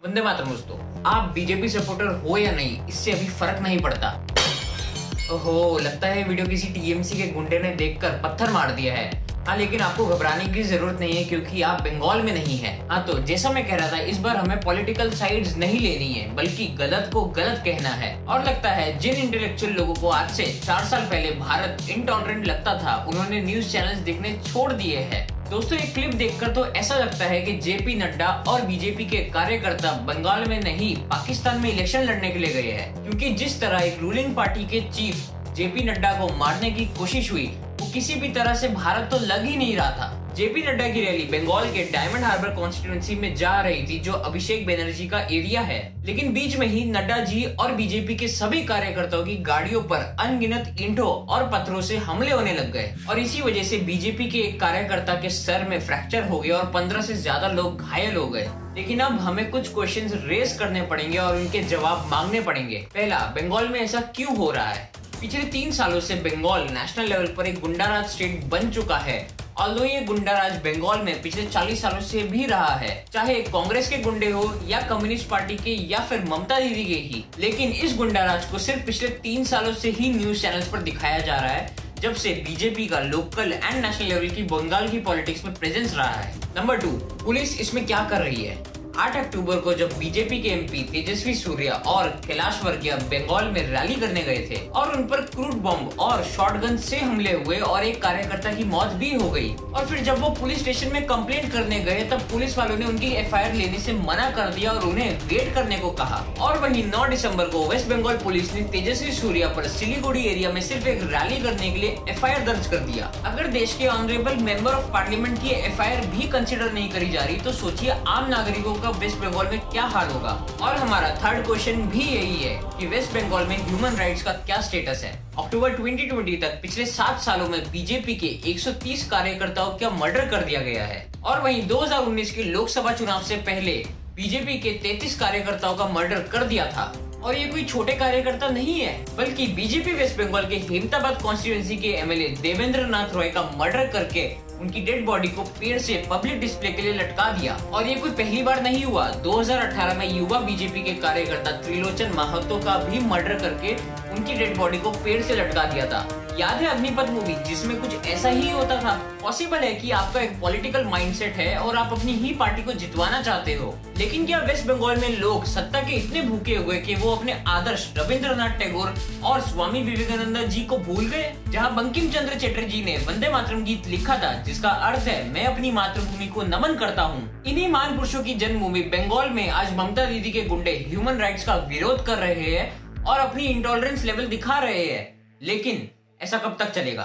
वंदे मातरम दोस्तों, आप BJP supporter हो या नहीं इससे अभी फर्क नहीं पड़ता। ओहो, लगता है वीडियो किसी टीएमसी के गुंडे ने देखकर पत्थर मार दिया है। हाँ, लेकिन आपको घबराने की जरूरत नहीं है क्योंकि आप बंगाल में नहीं है। हाँ, तो जैसा मैं कह रहा था, इस बार हमें पॉलिटिकल साइड्स नहीं लेनी है बल्कि गलत को गलत कहना है। और लगता है जिन इंटेलेक्चुअल लोगों को आज से 4 साल पहले भारत इनटॉलरेंट लगता था, उन्होंने न्यूज चैनल्स देखने छोड़ दिए हैं। दोस्तों, एक क्लिप देखकर तो ऐसा लगता है कि जेपी नड्डा और बीजेपी के कार्यकर्ता बंगाल में नहीं पाकिस्तान में इलेक्शन लड़ने के लिए गए हैं, क्योंकि जिस तरह एक रूलिंग पार्टी के चीफ जेपी नड्डा को मारने की कोशिश हुई, वो किसी भी तरह से भारत तो लग ही नहीं रहा था। जेपी नड्डा की रैली बंगाल के डायमंड हार्बर कॉन्स्टिट्यूएंसी में जा रही थी, जो अभिषेक बनर्जी का एरिया है। लेकिन बीच में ही नड्डा जी और बीजेपी के सभी कार्यकर्ताओं की गाड़ियों पर अनगिनत ईंटों और पत्थरों से हमले होने लग गए और इसी वजह से बीजेपी के एक कार्यकर्ता के सर में फ्रैक्चर हो गया और 15 से ज्यादा लोग घायल हो गए। लेकिन अब हमें कुछ क्वेश्चंस रेज करने पड़ेंगे और उनके जवाब मांगने पड़ेंगे। पहला, बंगाल में ऐसा क्यों हो रहा है? पिछले 3 सालों से बंगाल नेशनल लेवल पर एक गुंडाराज स्टेट बन चुका है। ऑल्दो ये गुंडाराज बंगाल में पिछले 40 सालों से भी रहा है, चाहे कांग्रेस के गुंडे हो या कम्युनिस्ट पार्टी के या फिर ममता दीदी के ही। लेकिन इस गुंडाराज को सिर्फ पिछले 3 सालों से ही न्यूज चैनल्स पर दिखाया जा रहा है, जब से बीजेपी का लोकल एंड नेशनल लेवल की बंगाल की पॉलिटिक्स में प्रेजेंस रहा है। नंबर 2, पुलिस इसमें क्या कर रही है? 8 अक्टूबर को जब बीजेपी के एमपी तेजस्वी सूर्या और कैलाश वर्गीय बंगाल में रैली करने गए थे और उन पर क्रूड बम और शॉटगन से हमले हुए और एक कार्यकर्ता की मौत भी हो गई। और फिर जब वो पुलिस स्टेशन में कंप्लेंट करने गए, तब पुलिस वालों ने उनकी एफआईआर लेने से मना कर दिया और उन्हें वेट करने को कहा। और वहीं 9 दिसंबर को वेस्ट बंगाल पुलिस ने तेजस्वी सूर्या पर सिलीगुड़ी एरिया में सिर्फ एक रैली करने के लिए एफआईआर दर्ज कर दिया। अगर देश के ऑनरेबल मेंबर ऑफ पार्लियामेंट की एफआईआर भी कंसिडर नहीं करी जा रही, तो सोचिए आम नागरिकों का वेस्ट बंगाल में क्या हाल होगा। और हमारा थर्ड क्वेश्चन भी यही है कि वेस्ट बंगाल में ह्यूमन राइट्स का क्या स्टेटस है। अक्टूबर 2020 तक पिछले 7 सालों में बीजेपी के 130 कार्यकर्ताओं का मर्डर कर दिया गया है। और वहीं 2019 के लोकसभा चुनाव से पहले बीजेपी के 33 कार्यकर्ताओं का मर्डर कर दिया था। और ये कोई छोटे कार्यकर्ता नहीं है, बल्कि बीजेपी वेस्ट बंगाल के हेमताबाद कॉन्स्टिट्यूएंसी के एमएलए देवेंद्र नाथ रॉय का मर्डर करके उनकी डेड बॉडी को पेड़ से पब्लिक डिस्प्ले के लिए लटका दिया। और ये कोई पहली बार नहीं हुआ। 2018 में युवा बीजेपी के कार्यकर्ता त्रिलोचन महतो का भी मर्डर करके उनकी डेड बॉडी को पेड़ से लटका दिया था। याद है अग्निपथ मूवी, जिसमें कुछ ऐसा ही होता था। पॉसिबल है कि आपका एक पॉलिटिकल माइंडसेट है और आप अपनी ही पार्टी को जितवाना चाहते हो, लेकिन क्या वेस्ट बंगाल में लोग सत्ता के इतने भूखे हुए कि वो अपने आदर्श रविंद्रनाथ टैगोर और स्वामी विवेकानंद जी को भूल गए? जहां बंकिम चंद्र चटर्जी ने वंदे मातरम गीत लिखा था, जिसका अर्थ है मैं अपनी मातृभूमि को नमन करता हूँ। इन्हीं महान पुरुषों की जन्मभूमि बंगाल में आज ममता दीदी के गुंडे ह्यूमन राइट्स का विरोध कर रहे हैं और अपनी इंटॉलरेंस लेवल दिखा रहे हैं। लेकिन ऐसा कब तक चलेगा?